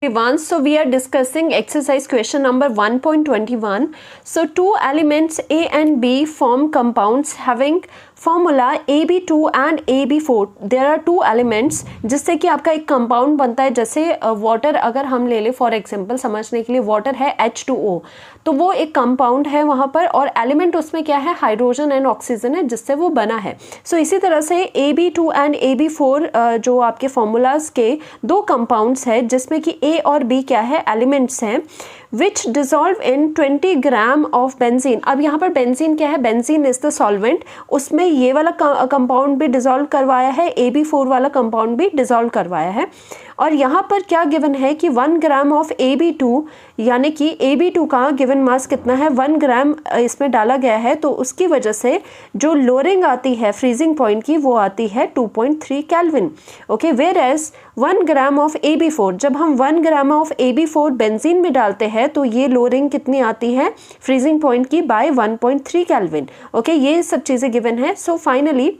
Everyone, so we are discussing exercise question number 1.21. So two elements A and B form compounds having formula AB2 and AB4. There are two elements जिससे कि आपका एक compound बनता है. जैसे water अगर हम ले लें फॉर एग्जांपल, समझने के लिए वाटर है H2O, तो वो एक कंपाउंड है वहाँ पर, और एलिमेंट उसमें क्या है, हाइड्रोजन एंड ऑक्सीजन है, जिससे वो बना है. सो इसी तरह से AB2 एंड AB4 जो आपके फॉर्मूलाज के दो कंपाउंड्स है जिसमें कि A और B क्या है, एलिमेंट्स हैं, which dissolve in 20 gram of benzene. अब यहाँ पर बेंजीन क्या है, बेंजीन इज द सॉल्वेंट, उसमें ये वाला कंपाउंड भी डिजॉल्व करवाया है, AB4 वाला कंपाउंड भी डिजॉल्व करवाया है. और यहाँ पर क्या गिवन है कि 1 ग्राम ऑफ AB2, यानी कि AB2 का गिवन मास कितना है, 1 ग्राम इसमें डाला गया है, तो उसकी वजह से जो लोरिंग आती है फ्रीजिंग पॉइंट की वो आती है 2.3 kelvin. Okay, whereas 1 gram of AB4, जब हम 1 ग्राम ऑफ AB4 बेंजीन में डालते हैं तो ये लोरिंग कितनी आती है फ्रीजिंग पॉइंट की, बाय 1.3 केल्विन. ओके, ये सब चीज़ें गिवन है. सो फाइनली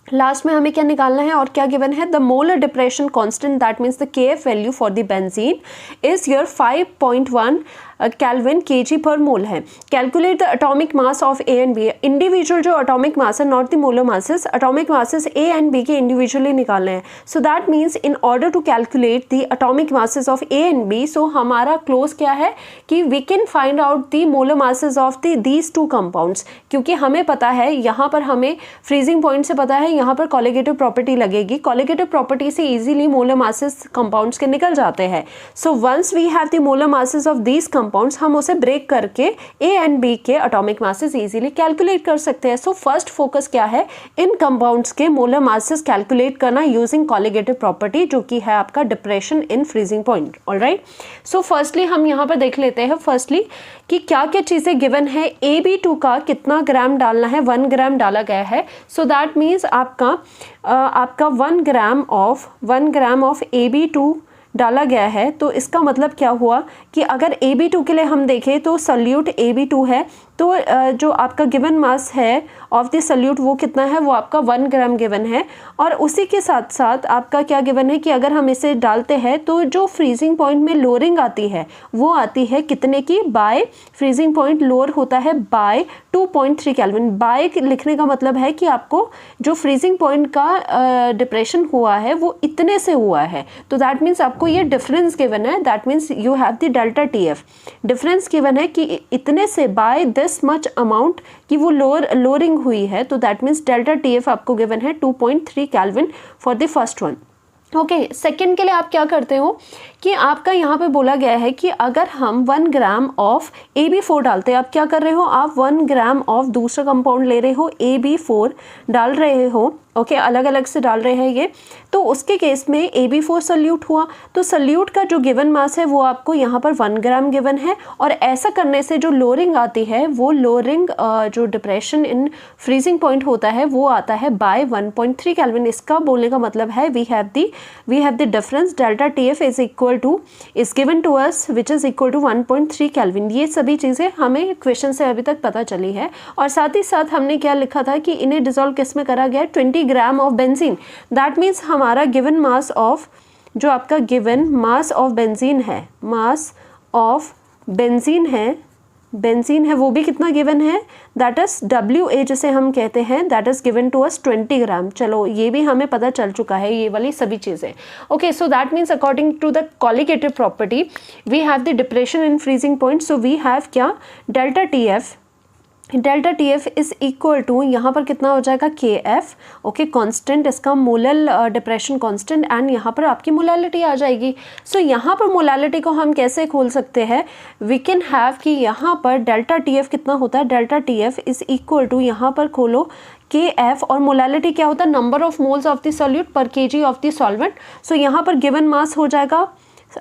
लास्ट में हमें क्या निकालना है और क्या गिवन है, the molar depression constant, that means the KF value for the benzene is your 5.1 kelvin kg per mole है. Calculate the atomic mass of A and B. Individual जो एटॉमिक मास है, not the molar masses, atomic masses A and B के individually निकालने हैं. So that means in order to calculate the atomic masses of A and B, so हमारा क्लोज क्या है कि we can find out the molar masses of these two compounds, क्योंकि हमें पता है यहाँ पर, हमें फ्रीजिंग पॉइंट से पता है यहाँ पर कॉलिगेटिव प्रॉपर्टी लगेगी. कॉलिगेटिव प्रॉपर्टी से इजीली मोलर मासेस कंपाउंड्स के निकल जाते हैं. So once we have the molar masses of these compounds, हम उसे ब्रेक करके A एंड B के एटॉमिक मासेस इजीली कैलकुलेट कर सकते हैं. सो फर्स्ट फोकस क्या है, इन कंपाउंड्स के मोलर मासेस कैलकुलेट करना यूजिंग कॉलिगेटिव प्रॉपर्टी, जो कि है आपका depression in freezing point. Alright, so firstly हम यहाँ पर देख लेते हैं फर्स्टली कि क्या क्या चीज़ें गिवन है. AB2 का कितना ग्राम डालना है, 1 ग्राम डाला गया है. सो दैट मीन्स आपका 1 ग्राम ऑफ AB2 डाला गया है. तो इसका मतलब क्या हुआ कि अगर AB2 के लिए हम देखें तो सल्यूट AB2 है, तो जो आपका गिवन मास है ऑफ द सल्यूट वो कितना है, वो आपका 1 ग्राम गिवन है. और उसी के साथ साथ आपका क्या गिवन है कि अगर हम इसे डालते हैं तो जो फ्रीजिंग पॉइंट में लोरिंग आती है वो आती है कितने की, बाय, फ्रीजिंग पॉइंट लोअर होता है बाय 2.3 केल्विन. बाय लिखने का मतलब है कि आपको जो फ्रीजिंग पॉइंट का डिप्रेशन हुआ है वो इतने से हुआ है. तो दैट मीन्स आपको ये डिफरेंस गिवन है, that means you have the delta TF. Difference given है कि इतने से बाय दिस मच अमाउंट कि वो लोअरिंग हुई है. तो दैट मीन्स डेल्टा TF आपको गिवन है 2.3 kelvin for the first one. Okay, second के लिए आप क्या करते हो कि आपका यहाँ पे बोला गया है कि अगर हम 1 ग्राम ऑफ AB4 डालते हैं, आप क्या कर रहे हो, आप 1 ग्राम ऑफ दूसरा कंपाउंड ले रहे हो, AB4 डाल रहे हो. ओके, अलग अलग से डाल रहे हैं ये. तो उसके केस में AB4 सल्यूट हुआ, तो सल्यूट का जो गिवन मास है वो आपको यहाँ पर 1 ग्राम गिवन है. और ऐसा करने से जो लोरिंग आती है वो लोरिंग जो डिप्रेशन इन फ्रीजिंग पॉइंट होता है वो आता है बाय 1.3 केल्विन. इसका बोलने का मतलब है we have the difference delta TF is given to us which is equal to 1.3 kelvin. ये सभी चीज़ें हमें क्वेश्चन से अभी तक पता चली है. और साथ ही साथ हमने क्या लिखा था कि इन्हें डिजोल्व किस में करा गया, 20 gram of benzene. That means हमारा गिवन मास ऑफ, जो आपका गिवन मास ऑफ बेंजीन है, मास ऑफ बेंजीन है वो भी कितना गिवन है, दैट इज WA जिसे हम कहते हैं, that is given to us 20 gram. चलो ये भी हमें पता चल चुका है, ये वाली सभी चीज़ें. Okay, so that means according to the colligative property we have the depression in freezing point. So we have क्या, delta TF is equal to, यहाँ पर कितना हो जाएगा, KF. ओके, कांस्टेंट, इसका मोलर डिप्रेशन कांस्टेंट, एंड यहाँ पर आपकी मोलालिटी आ जाएगी. सो यहाँ पर मोलालिटी को हम कैसे खोल सकते हैं, वी कैन हैव कि यहाँ पर डेल्टा TF कितना होता है, delta TF is equal to, यहाँ पर खोलो KF, और मोलालिटी क्या होता है, number of moles of the solute per kg of the solvent. So यहाँ पर गिवन मास हो जाएगा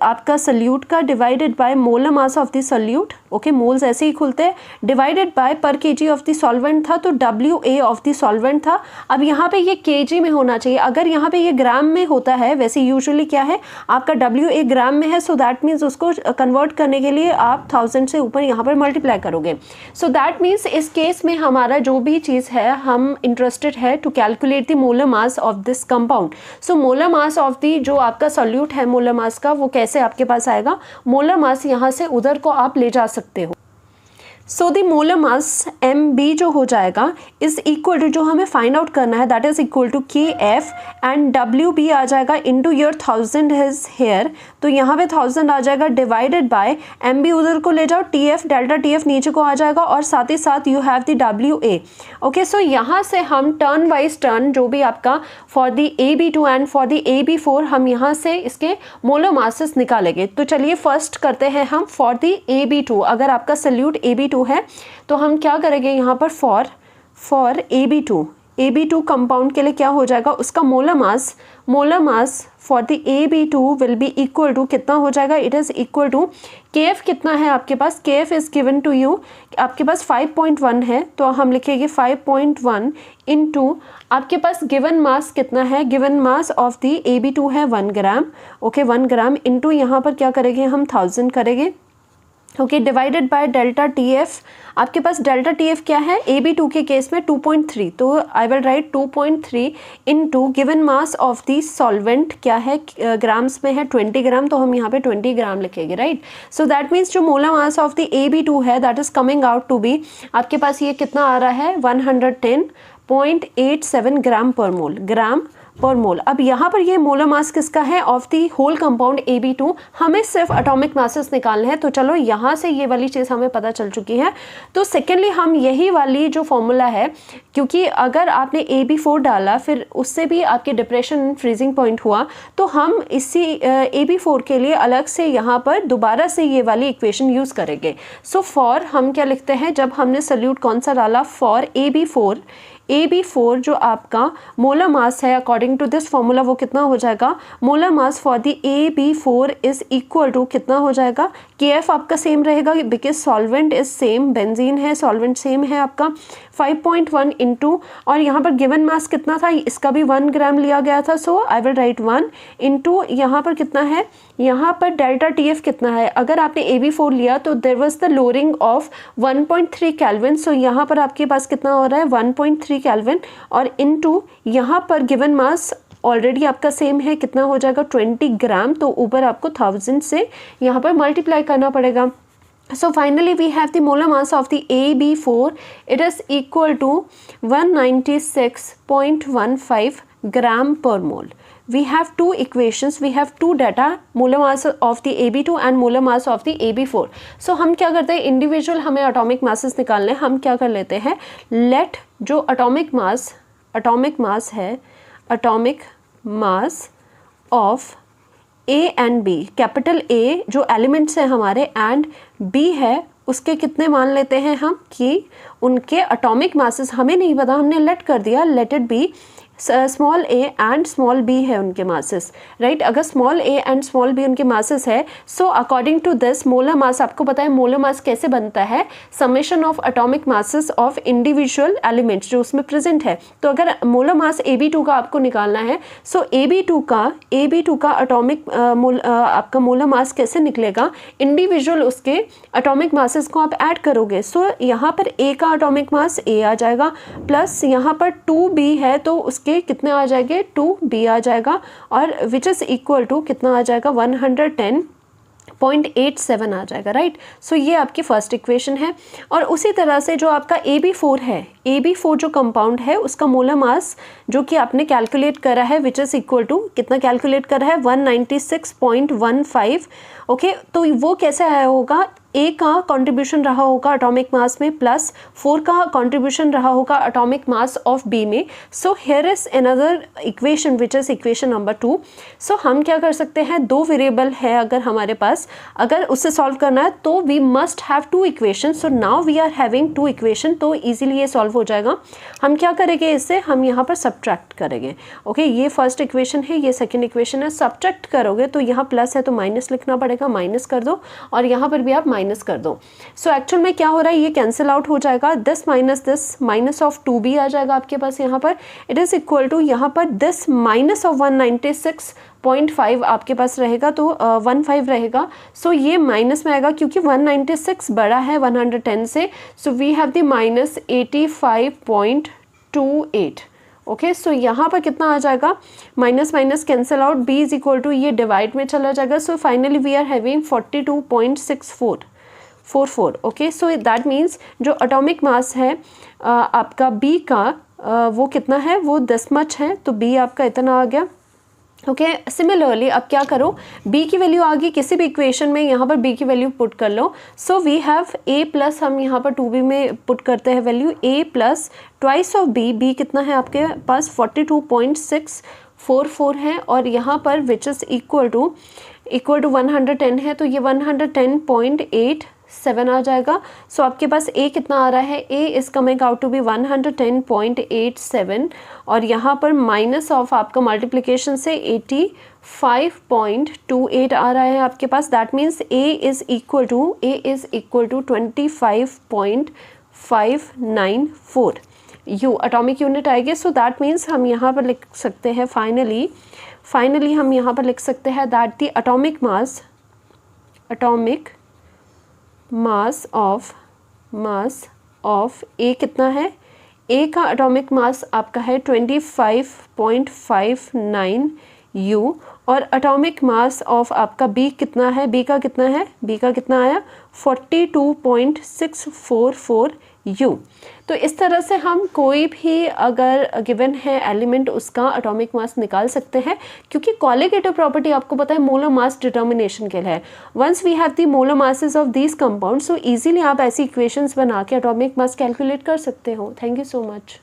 आपका सल्यूट का divided by molar mass of the solute. Okay, moles ऐसे ही खुलते हैं, divided by per kg of the solvent था तो WA ऑफ द सॉल्वेंट था. अब यहाँ पे ये kg में होना चाहिए, अगर यहाँ पे ये ग्राम में होता है, वैसे यूजुअली क्या है आपका WA ग्राम में है. सो दैट मीन्स उसको कन्वर्ट करने के लिए आप 1000 से ऊपर यहाँ पर मल्टीप्लाई करोगे. सो दैट मीन्स इस केस में हमारा जो भी चीज़ है, हम इंटरेस्टेड है to calculate the molar mass of this compound. So molar mass of the जो आपका सॉल्यूट है मोलर मास का, वो कैसे आपके पास आएगा, मोलर मास यहाँ से उधर को आप ले जा सकते हो। So the molar mass MB जो हो जाएगा इज इक्वल टू, जो हमें फाइंड आउट करना है, that is equal to KF and WB आ जाएगा इनटू योर 1000 इज हेयर, तो यहाँ पे 1000 आ जाएगा डिवाइडेड बाय MB उधर को ले जाओ, TF डेल्टा TF नीचे को आ जाएगा और साथ ही साथ you have the WA। Okay, so यहाँ से हम टर्न वाइज टर्न जो भी आपका for the AB2 and for the AB4 हम यहाँ से इसके मोलर मासेस निकालेंगे। तो चलिए फर्स्ट करते हैं हम फॉर द AB2। अगर आपका सल्यूट AB2 है तो हम क्या करेंगे यहाँ पर फॉर AB2 कंपाउंड के लिए क्या हो जाएगा, उसका molar mass for the AB2 will be equal to कितना हो जाएगा, it is equal to KF कितना है आपके पास, KF is given to you, आपके पास 5.1 है तो हम लिखेंगे 5.1 इनटू आपके पास गिवन मास कितना है, given mass of the AB2 है 1 ग्राम। ओके, 1 ग्राम इनटू यहाँ पर क्या करेंगे हम 1000 करेंगे। Okay, divided by delta TF, आपके पास डेल्टा TF क्या है AB2 के केस में 2.3, तो I will write 2.3 into given mass of the solvent क्या है, ग्राम्स में है 20 ग्राम, तो हम यहाँ पे 20 ग्राम लिखेंगे, राइट। सो दैट मीन्स जो molar mass of the AB2 है that is coming out to be, आपके पास ये कितना आ रहा है 110.87 ग्राम पर मोल। अब यहाँ पर ये मोलर मास किसका है, of the whole compound AB2, हमें सिर्फ एटॉमिक मासेस निकालने हैं। तो चलो यहाँ से ये वाली चीज़ हमें पता चल चुकी है। तो सेकेंडली हम यही वाली जो फॉर्मूला है, क्योंकि अगर आपने AB4 डाला फिर उससे भी आपके डिप्रेशन फ्रीजिंग पॉइंट हुआ, तो हम इसी AB4 के लिए अलग से यहाँ पर दोबारा से ये वाली इक्वेशन यूज़ करेंगे। सो फॉर हम क्या लिखते हैं, जब हमने सल्यूट कौन सा डाला, फॉर AB4 जो आपका मोलर मास है अकॉर्डिंग टू दिस फॉर्मूला वो कितना हो जाएगा, molar mass for the AB4 is equal to कितना हो जाएगा, KF आपका सेम रहेगा because solvent is same, benzene है, सॉल्वेंट सेम है आपका, 5.1 इंटू, और यहाँ पर गिवन मास कितना था, इसका भी 1 ग्राम लिया गया था, सो आई विल राइट 1 इंटू यहाँ पर कितना है, यहाँ पर डेल्टा TF कितना है, अगर आपने AB4 लिया तो there was the lowering of 1.3 kelvin, so यहाँ पर आपके पास कितना हो रहा है 1.3 केल्विन, और इनटू यहाँ पर गिवन मास ऑलरेडी आपका सेम है, कितना हो जाएगा 20 ग्राम, तो ऊपर आपको 1000 से यहाँ पर मल्टीप्लाई करना पड़ेगा। So finally we have the molar mass of the AB4, it is equal to 196.15 gram per mole. We have two equations, we have two data, molar mass of the AB2 and molar mass of the AB4. So हम क्या करते हैं, individual हमें atomic masses निकालने, हम क्या कर लेते हैं, लेट जो एटॉमिक मास है, atomic mass of A and B, capital A जो एलिमेंट्स हैं हमारे एंड B है, उसके कितने मान लेते हैं हम कि उनके एटॉमिक मासेस हमें नहीं पता, हमने लेट कर दिया, let it be small a and small b है उनके मासेस, राइट। अगर small a and small b उनके मासेस है, so according to this molar mass, आपको पता है मोलर मास कैसे बनता है, summation of atomic masses of individual elements जो उसमें प्रेजेंट है। तो अगर मोलर मास AB2 का आपको निकालना है, सो AB2 का एटॉमिक आपका मोलर मास कैसे निकलेगा, इंडिविजुअल उसके एटॉमिक मासेस को आप ऐड करोगे। सो यहाँ पर A का एटॉमिक मास A आ जाएगा, प्लस यहाँ पर 2B है तो उसके कितने आ जाएंगे, 2B आ जाएगा, और विच इज इक्वल टू कितना आ जाएगा 110.87 आ जाएगा, राइट। सो ये आपकी फर्स्ट इक्वेशन है। और उसी तरह से जो आपका AB4 है, AB4 जो कंपाउंड है उसका मोलर मास जो कि आपने कैलकुलेट करा है, विच इज इक्वल टू कितना कैलकुलेट करा है 196.15। ओके, तो वो कैसे आया होगा, A का कंट्रीब्यूशन रहा होगा एटॉमिक मास में, प्लस 4 का कंट्रीब्यूशन रहा होगा एटॉमिक मास ऑफ B में। So here is another equation which is equation number 2। सो हम क्या कर सकते हैं, दो वेरिएबल है अगर हमारे पास, अगर उससे सॉल्व करना है तो we must have two equation. So now we are having two equation, तो इजीली ये सॉल्व हो जाएगा। हम क्या करेंगे, इससे हम यहाँ पर सब्ट्रैक्ट करेंगे। ओके, ये फर्स्ट इक्वेशन है, ये सेकेंड इक्वेशन है, सब्ट्रैक्ट करोगे तो यहाँ प्लस है तो माइनस लिखना पड़ेगा, माइनस कर दो, और यहाँ पर भी आप माइनस कर दो। सो एक्चुअल में क्या हो रहा है, ये कैंसिल आउट हो जाएगा, दिस माइनस ऑफ 2B आ जाएगा आपके पास यहाँ पर, इट इज इक्वल टू यहाँ पर दिस माइनस ऑफ 196.5 आपके पास रहेगा, तो 15 रहेगा। सो ये माइनस में आएगा क्योंकि 196 बड़ा है 110 से, so we have the minus 85.28। Okay, so यहाँ पर कितना आ जाएगा, minus minus cancel out, b is equal to ये डिवाइड में चला जाएगा. So finally we are having 42.6444. Okay, so that means जो एटॉमिक मास है आपका b का वो कितना है, वो 10 मच है, तो b आपका इतना आ गया. ओके, सिमिलरली अब क्या करो, b की वैल्यू आ गई किसी भी इक्वेशन में, यहाँ पर b की वैल्यू पुट कर लो. So we have a plus, हम यहाँ पर 2b में पुट करते हैं value, a plus twice of b कितना है आपके पास 42.644 है, और यहाँ पर विच इज़ इक्वल टू 110 है, तो ये 110.87 आ जाएगा. सो आपके पास a कितना आ रहा है, a is coming out to be 110.87, और यहाँ पर माइनस ऑफ आपका मल्टीप्लिकेशन से 85.28 आ रहा है आपके पास. That means a is equal to 25.594 u atomic unit आएगी. सो दैट मीन्स हम यहाँ पर लिख सकते हैं फाइनली हम यहाँ पर लिख सकते हैं that the atomic mass of A कितना है, A का एटॉमिक मास आपका है 25.59 U, और एटॉमिक मास ऑफ आपका B कितना है, B का कितना आया 42.644 U. तो इस तरह से हम कोई भी अगर गिवन है एलिमेंट उसका एटॉमिक मास निकाल सकते हैं, क्योंकि कॉलिगेटिव प्रॉपर्टी आपको पता है मोलर मास डिटर्मिनेशन के लिए है. Once we have the molar masses of these compound, so easily आप ऐसी इक्वेशंस बना के एटॉमिक मास कैलकुलेट कर सकते हो. Thank you so much.